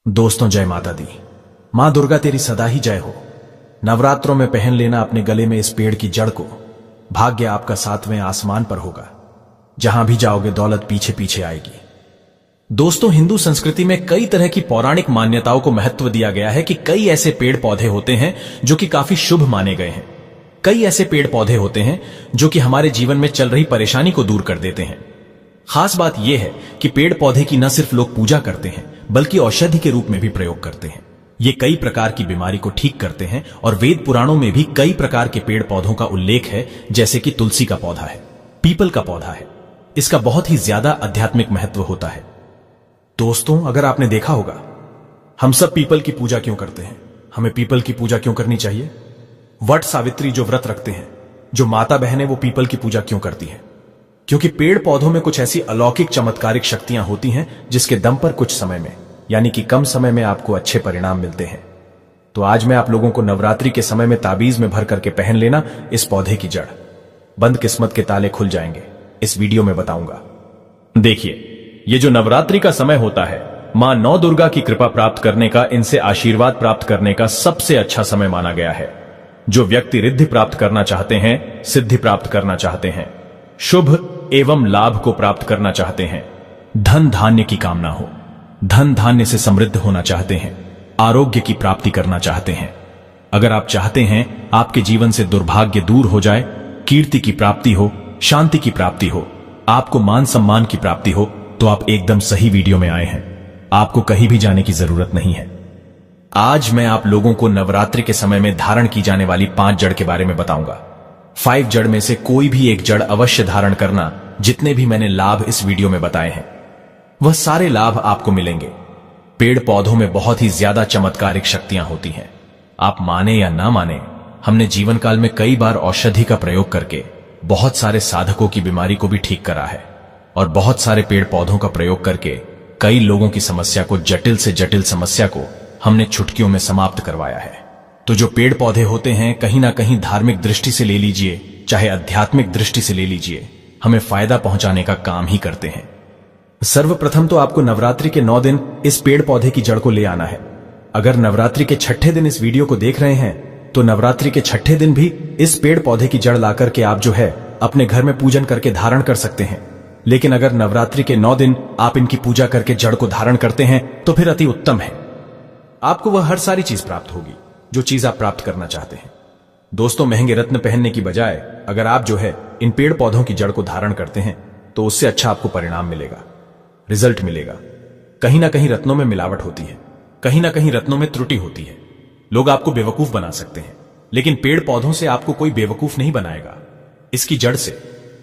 दोस्तों, जय माता दी। मां दुर्गा तेरी सदा ही जय हो। नवरात्रों में पहन लेना अपने गले में इस पेड़ की जड़ को। भाग्य आपका सातवें आसमान पर होगा। जहां भी जाओगे दौलत पीछे पीछे आएगी। दोस्तों, हिंदू संस्कृति में कई तरह की पौराणिक मान्यताओं को महत्व दिया गया है कि कई ऐसे पेड़ पौधे होते हैं जो कि काफी शुभ माने गए हैं। कई ऐसे पेड़ पौधे होते हैं जो कि हमारे जीवन में चल रही परेशानी को दूर कर देते हैं। खास बात यह है कि पेड़ पौधे की न सिर्फ लोग पूजा करते हैं बल्कि औषधि के रूप में भी प्रयोग करते हैं। ये कई प्रकार की बीमारी को ठीक करते हैं और वेद पुराणों में भी कई प्रकार के पेड़ पौधों का उल्लेख है, जैसे कि तुलसी का पौधा है, पीपल का पौधा है। इसका बहुत ही ज्यादा आध्यात्मिक महत्व होता है। दोस्तों, अगर आपने देखा होगा, हम सब पीपल की पूजा क्यों करते हैं? हमें पीपल की पूजा क्यों करनी चाहिए? वट सावित्री जो व्रत रखते हैं, जो माता बहनें, वो पीपल की पूजा क्यों करती हैं? क्योंकि पेड़ पौधों में कुछ ऐसी अलौकिक चमत्कारिक शक्तियां होती हैं जिसके दम पर कुछ समय में, यानी कि कम समय में, आपको अच्छे परिणाम मिलते हैं। तो आज मैं आप लोगों को नवरात्रि के समय में ताबीज में भर करके पहन लेना इस पौधे की जड़। बंद किस्मत के ताले खुल जाएंगे, इस वीडियो में बताऊंगा। देखिए, ये जो नवरात्रि का समय होता है, मां नौ दुर्गा की कृपा प्राप्त करने का, इनसे आशीर्वाद प्राप्त करने का सबसे अच्छा समय माना गया है। जो व्यक्ति रिद्धि प्राप्त करना चाहते हैं, सिद्धि प्राप्त करना चाहते हैं, शुभ एवं लाभ को प्राप्त करना चाहते हैं, धन धान्य की कामना हो, धन धान्य से समृद्ध होना चाहते हैं, आरोग्य की प्राप्ति करना चाहते हैं, अगर आप चाहते हैं आपके जीवन से दुर्भाग्य दूर हो जाए, कीर्ति की प्राप्ति हो, शांति की प्राप्ति हो, आपको मान सम्मान की प्राप्ति हो, तो आप एकदम सही वीडियो में आए हैं। आपको कहीं भी जाने की जरूरत नहीं है। आज मैं आप लोगों को नवरात्रि के समय में धारण की जाने वाली 5 जड़ के बारे में बताऊंगा। 5 जड़ में से कोई भी एक जड़ अवश्य धारण करना। जितने भी मैंने लाभ इस वीडियो में बताए हैं, वह सारे लाभ आपको मिलेंगे। पेड़ पौधों में बहुत ही ज्यादा चमत्कारिक शक्तियां होती हैं। आप माने या ना माने, हमने जीवन काल में कई बार औषधि का प्रयोग करके बहुत सारे साधकों की बीमारी को भी ठीक करा है, और बहुत सारे पेड़ पौधों का प्रयोग करके कई लोगों की समस्या को, जटिल से जटिल समस्या को हमने चुटकियों में समाप्त करवाया है। तो जो पेड़ पौधे होते हैं, कहीं ना कहीं धार्मिक दृष्टि से ले लीजिए, चाहे आध्यात्मिक दृष्टि से ले लीजिए, हमें फायदा पहुंचाने का काम ही करते हैं। सर्वप्रथम तो आपको नवरात्रि के 9 दिन इस पेड़ पौधे की जड़ को ले आना है। अगर नवरात्रि के छठे दिन इस वीडियो को देख रहे हैं, तो नवरात्रि के छठे दिन भी इस पेड़ पौधे की जड़ लाकर के आप जो है अपने घर में पूजन करके धारण कर सकते हैं। लेकिन अगर नवरात्रि के 9 दिन आप इनकी पूजा करके जड़ को धारण करते हैं, तो फिर अति उत्तम है। आपको वह हर सारी चीज प्राप्त होगी जो चीज आप प्राप्त करना चाहते हैं। दोस्तों, महंगे रत्न पहनने की बजाय अगर आप जो है इन पेड़ पौधों की जड़ को धारण करते हैं, तो उससे अच्छा आपको परिणाम मिलेगा, रिजल्ट मिलेगा। कहीं ना कहीं रत्नों में मिलावट होती है, कहीं ना कहीं रत्नों में त्रुटि होती है। लोग आपको बेवकूफ बना सकते हैं, लेकिन पेड़ पौधों से आपको कोई बेवकूफ नहीं बनाएगा, इसकी जड़ से।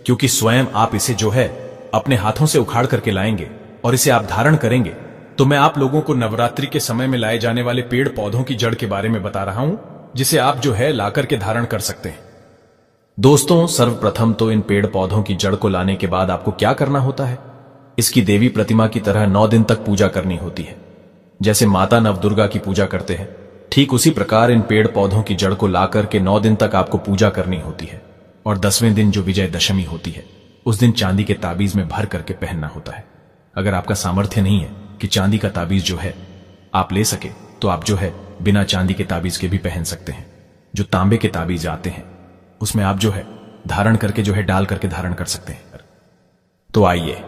क्योंकि स्वयं आप इसे जो है अपने हाथों से उखाड़ करके लाएंगे और इसे आप धारण करेंगे। तो मैं आप लोगों को नवरात्रि के समय में लाए जाने वाले पेड़ पौधों की जड़ के बारे में बता रहा हूं, जिसे आप जो है लाकर के धारण कर सकते हैं। दोस्तों, सर्वप्रथम तो इन पेड़ पौधों की जड़ को लाने के बाद आपको क्या करना होता है? इसकी देवी प्रतिमा की तरह 9 दिन तक पूजा करनी होती है। जैसे माता नवदुर्गा की पूजा करते हैं, ठीक उसी प्रकार इन पेड़ पौधों की जड़ को लाकर के 9 दिन तक आपको पूजा करनी होती है। और 10वें दिन जो विजयदशमी होती है, उस दिन चांदी के ताबीज में भर करके पहनना होता है। अगर आपका सामर्थ्य नहीं है कि चांदी का ताबीज जो है आप ले सके, तो आप जो है बिना चांदी के ताबीज के भी पहन सकते हैं। जो तांबे के ताबीज आते हैं, उसमें आप जो है धारण करके जो है डाल करके धारण कर सकते हैं। तो आइए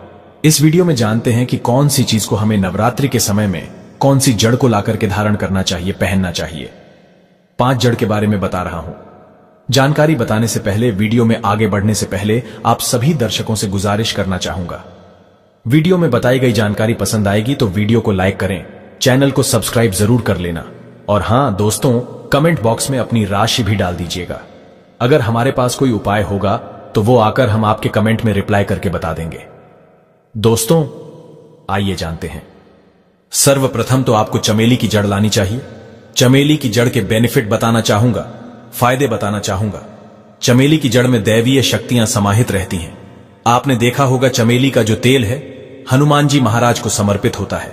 इस वीडियो में जानते हैं कि कौन सी चीज को हमें नवरात्रि के समय में, कौन सी जड़ को लाकर के धारण करना चाहिए, पहनना चाहिए। 5 जड़ के बारे में बता रहा हूं। जानकारी बताने से पहले, वीडियो में आगे बढ़ने से पहले, आप सभी दर्शकों से गुजारिश करना चाहूंगा, वीडियो में बताई गई जानकारी पसंद आएगी तो वीडियो को लाइक करें, चैनल को सब्सक्राइब जरूर कर लेना, और हां दोस्तों, कमेंट बॉक्स में अपनी राशि भी डाल दीजिएगा। अगर हमारे पास कोई उपाय होगा तो वो आकर हम आपके कमेंट में रिप्लाई करके बता देंगे। दोस्तों, आइए जानते हैं। सर्वप्रथम तो आपको चमेली की जड़ लानी चाहिए। चमेली की जड़ के बेनिफिट बताना चाहूंगा, फायदे बताना चाहूंगा। चमेली की जड़ में दैवीय शक्तियां समाहित रहती हैं। आपने देखा होगा, चमेली का जो तेल है हनुमान जी महाराज को समर्पित होता है।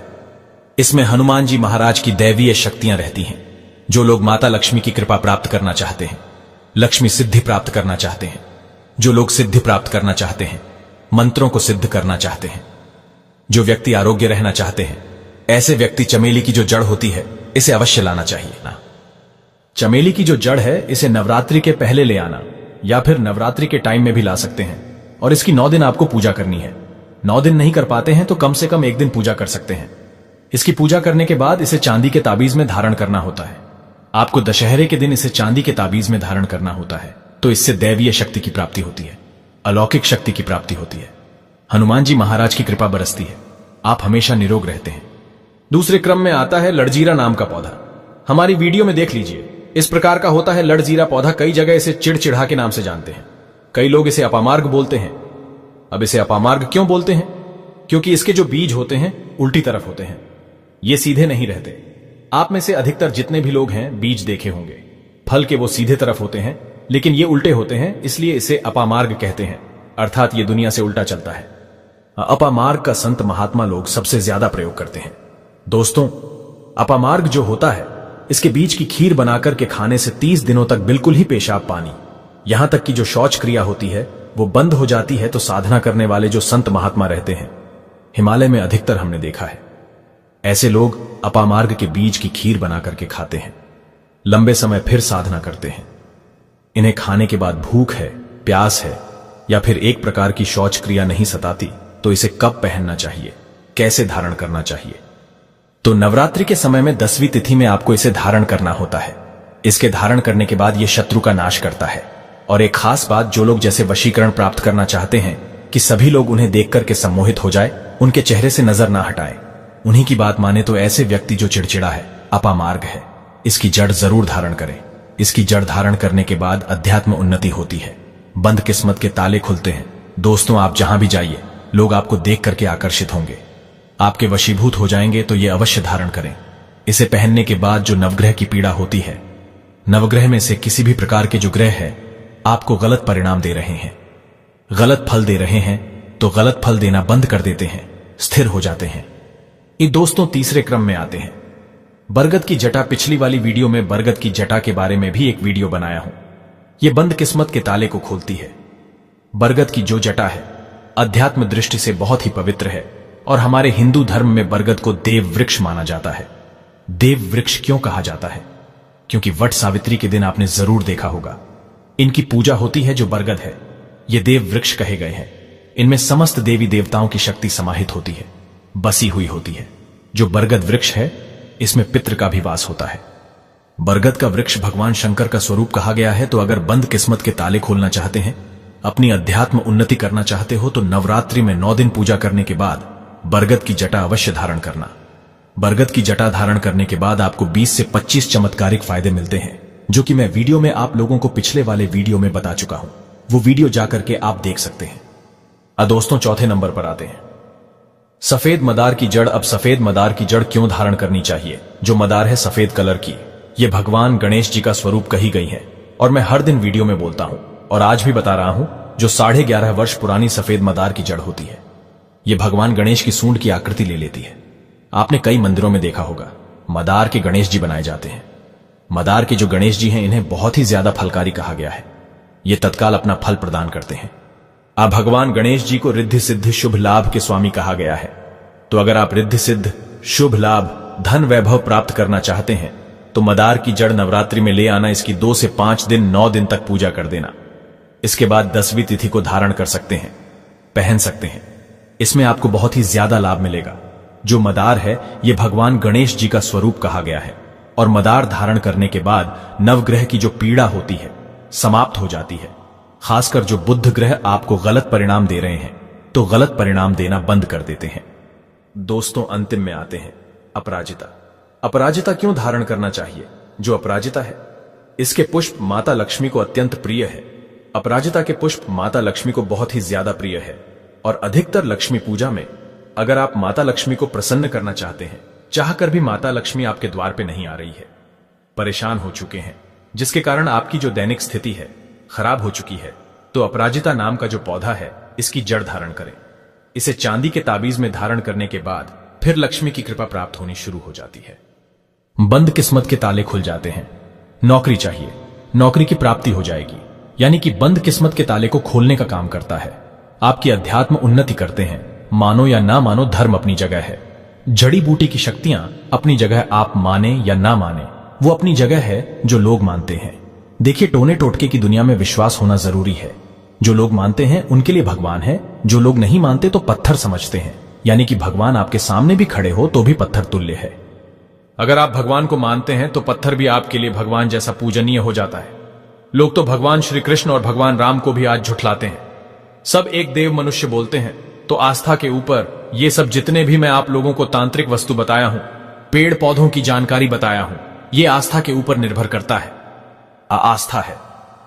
इसमें हनुमान जी महाराज की दैवीय शक्तियां रहती हैं। जो लोग माता लक्ष्मी की कृपा प्राप्त करना चाहते हैं, लक्ष्मी सिद्धि प्राप्त करना चाहते हैं, जो लोग सिद्धि प्राप्त करना चाहते हैं, मंत्रों को सिद्ध करना चाहते हैं, जो व्यक्ति आरोग्य रहना चाहते हैं, ऐसे व्यक्ति चमेली की जो जड़ होती है इसे अवश्य लाना चाहिए ना। चमेली की जो जड़ है इसे नवरात्रि के पहले ले आना या फिर नवरात्रि के टाइम में भी ला सकते हैं और इसकी 9 दिन आपको पूजा करनी है। 9 दिन नहीं कर पाते हैं तो कम से कम 1 दिन पूजा कर सकते हैं। इसकी पूजा करने के बाद इसे चांदी के ताबीज में धारण करना होता है। आपको दशहरे के दिन इसे चांदी के ताबीज में धारण करना होता है, तो इससे दैवीय शक्ति की प्राप्ति होती है, अलौकिक शक्ति की प्राप्ति होती है, हनुमान जी महाराज की कृपा बरसती है, आप हमेशा निरोग रहते हैं। दूसरे क्रम में आता है लड़जीरा नाम का पौधा। हमारी वीडियो में देख लीजिए, इस प्रकार का होता है लड़जीरा पौधा। कई जगह इसे चिड़चिड़ा के नाम से जानते हैं, कई लोग इसे अपामार्ग बोलते हैं। अब इसे अपामार्ग क्यों बोलते हैं? क्योंकि इसके जो बीज होते हैं उल्टी तरफ होते हैं, ये सीधे नहीं रहते। आप में से अधिकतर जितने भी लोग हैं बीज देखे होंगे, फल के वो सीधे तरफ होते हैं लेकिन ये उल्टे होते हैं, इसलिए इसे अपामार्ग कहते हैं, अर्थात ये दुनिया से उल्टा चलता है। अपामार्ग का संत महात्मा लोग सबसे ज्यादा प्रयोग करते हैं। दोस्तों, अपामार्ग जो होता है इसके बीज की खीर बनाकर के खाने से 30 दिनों तक बिल्कुल ही पेशाब पानी, यहां तक कि जो शौच क्रिया होती है वो बंद हो जाती है। तो साधना करने वाले जो संत महात्मा रहते हैं, हिमालय में अधिकतर हमने देखा है, ऐसे लोग अपामार्ग के बीज की खीर बना करके खाते हैं, लंबे समय फिर साधना करते हैं। इन्हें खाने के बाद भूख है, प्यास है या फिर एक प्रकार की शौच क्रिया नहीं सताती, तो इसे कब पहनना चाहिए, कैसे धारण करना चाहिए? तो नवरात्रि के समय में 10वीं तिथि में आपको इसे धारण करना होता है। इसके धारण करने के बाद यह शत्रु का नाश करता है। और एक खास बात, जो लोग जैसे वशीकरण प्राप्त करना चाहते हैं कि सभी लोग उन्हें देख करके सम्मोहित हो जाए, उनके चेहरे से नजर ना हटाए, उन्हीं की बात माने तो ऐसे व्यक्ति जो चिड़चिड़ा है, अपामार्ग है, इसकी जड़ जरूर धारण करें। इसकी जड़ धारण करने के बाद अध्यात्म उन्नति होती है, बंद किस्मत के ताले खुलते हैं। दोस्तों, आप जहां भी जाइए लोग आपको देख करके आकर्षित होंगे, आपके वशीभूत हो जाएंगे, तो ये अवश्य धारण करें। इसे पहनने के बाद जो नवग्रह की पीड़ा होती है, नवग्रह में से किसी भी प्रकार के जो ग्रह है आपको गलत परिणाम दे रहे हैं, गलत फल दे रहे हैं, तो गलत फल देना बंद कर देते हैं, स्थिर हो जाते हैं। ये दोस्तों तीसरे क्रम में आते हैं बरगद की जटा। पिछली वाली वीडियो में बरगद की जटा के बारे में भी एक वीडियो बनाया हूं। यह बंद किस्मत के ताले को खोलती है। बरगद की जो जटा है अध्यात्म दृष्टि से बहुत ही पवित्र है और हमारे हिंदू धर्म में बरगद को देव वृक्ष माना जाता है। देव वृक्ष क्यों कहा जाता है? क्योंकि वट सावित्री के दिन आपने जरूर देखा होगा, इनकी पूजा होती है। जो बरगद है ये देव वृक्ष कहे गए हैं। इनमें समस्त देवी देवताओं की शक्ति समाहित होती है, बसी हुई होती है। जो बरगद वृक्ष है इसमें पितृ का भी वास होता है। बरगद का वृक्ष भगवान शंकर का स्वरूप कहा गया है। तो अगर बंद किस्मत के ताले खोलना चाहते हैं, अपनी अध्यात्म उन्नति करना चाहते हो, तो नवरात्रि में 9 दिन पूजा करने के बाद बरगद की जटा अवश्य धारण करना। बरगद की जटा धारण करने के बाद आपको 20 से 25 चमत्कारिक फायदे मिलते हैं, जो कि मैं वीडियो में आप लोगों को पिछले वाले वीडियो में बता चुका हूं। वो वीडियो जाकर के आप देख सकते हैं। दोस्तों, चौथे नंबर पर आते हैं सफेद मदार की जड़। अब सफेद मदार की जड़ क्यों धारण करनी चाहिए? जो मदार है सफेद कलर की, ये भगवान गणेश जी का स्वरूप कही गई है और मैं हर दिन वीडियो में बोलता हूं और आज भी बता रहा हूं। जो 11.5 वर्ष पुरानी सफेद मदार की जड़ होती है, ये भगवान गणेश की सूंड की आकृति ले लेती है। आपने कई मंदिरों में देखा होगा मदार के गणेश जी बनाए जाते हैं। मदार के जो गणेश जी हैं इन्हें बहुत ही ज्यादा फलकारी कहा गया है। ये तत्काल अपना फल प्रदान करते हैं। अब भगवान गणेश जी को रिद्धि सिद्ध शुभ लाभ के स्वामी कहा गया है। तो अगर आप रिद्धि सिद्ध शुभ लाभ धन वैभव प्राप्त करना चाहते हैं तो मदार की जड़ नवरात्रि में ले आना। इसकी 2 से 5 दिन 9 दिन तक पूजा कर देना। इसके बाद 10वीं तिथि को धारण कर सकते हैं, पहन सकते हैं। इसमें आपको बहुत ही ज्यादा लाभ मिलेगा। जो मदार है यह भगवान गणेश जी का स्वरूप कहा गया है और मदार धारण करने के बाद नवग्रह की जो पीड़ा होती है समाप्त हो जाती है। खासकर जो बुध ग्रह आपको गलत परिणाम दे रहे हैं तो गलत परिणाम देना बंद कर देते हैं। दोस्तों, अंतिम में आते हैं अपराजिता। अपराजिता क्यों धारण करना चाहिए? जो अपराजिता है इसके पुष्प माता लक्ष्मी को अत्यंत प्रिय है। अपराजिता के पुष्प माता लक्ष्मी को बहुत ही ज्यादा प्रिय है और अधिकतर लक्ष्मी पूजा में अगर आप माता लक्ष्मी को प्रसन्न करना चाहते हैं, चाहकर भी माता लक्ष्मी आपके द्वार पे नहीं आ रही है, परेशान हो चुके हैं, जिसके कारण आपकी जो दैनिक स्थिति है खराब हो चुकी है, तो अपराजिता नाम का जो पौधा है इसकी जड़ धारण करें। इसे चांदी के ताबीज में धारण करने के बाद फिर लक्ष्मी की कृपा प्राप्त होनी शुरू हो जाती है। बंद किस्मत के ताले खुल जाते हैं। नौकरी चाहिए, नौकरी की प्राप्ति हो जाएगी। यानी कि बंद किस्मत के ताले को खोलने का काम करता है। आपकी अध्यात्म उन्नति करते हैं। मानो या ना मानो, धर्म अपनी जगह है। जड़ी बूटी की शक्तियां अपनी जगह, आप माने या ना माने, वो अपनी जगह है जो लोग मानते हैं। देखिए, टोने टोटके की दुनिया में विश्वास होना जरूरी है। जो लोग मानते हैं उनके लिए भगवान है, जो लोग नहीं मानते तो पत्थर समझते हैं। यानी कि भगवान आपके सामने भी खड़े हो तो भी पत्थर तुल्य है। अगर आप भगवान को मानते हैं तो पत्थर भी आपके लिए भगवान जैसा पूजनीय हो जाता है। लोग तो भगवान श्री कृष्ण और भगवान राम को भी आज झुठलाते हैं। सब एक देव मनुष्य बोलते हैं, तो आस्था के ऊपर ये सब जितने भी मैं आप लोगों को तांत्रिक वस्तु बताया हूं, पेड़ पौधों की जानकारी बताया हूं, ये आस्था के ऊपर निर्भर करता है। आस्था है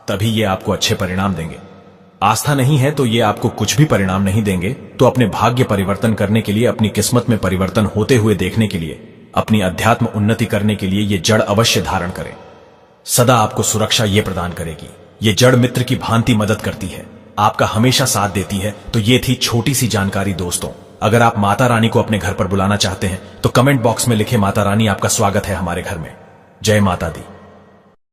तभी ये आपको अच्छे परिणाम देंगे। आस्था नहीं है तो ये आपको कुछ भी परिणाम नहीं देंगे। तो अपने भाग्य परिवर्तन करने के लिए, अपनी किस्मत में परिवर्तन होते हुए देखने के लिए, अपनी अध्यात्म उन्नति करने के लिए ये जड़ अवश्य धारण करें। सदा आपको सुरक्षा ये प्रदान करेगी। ये जड़ मित्र की भांति मदद करती है, आपका हमेशा साथ देती है। तो ये थी छोटी सी जानकारी दोस्तों। अगर आप माता रानी को अपने घर पर बुलाना चाहते हैं तो कमेंट बॉक्स में लिखे, माता रानी आपका स्वागत है हमारे घर में। जय माता दी।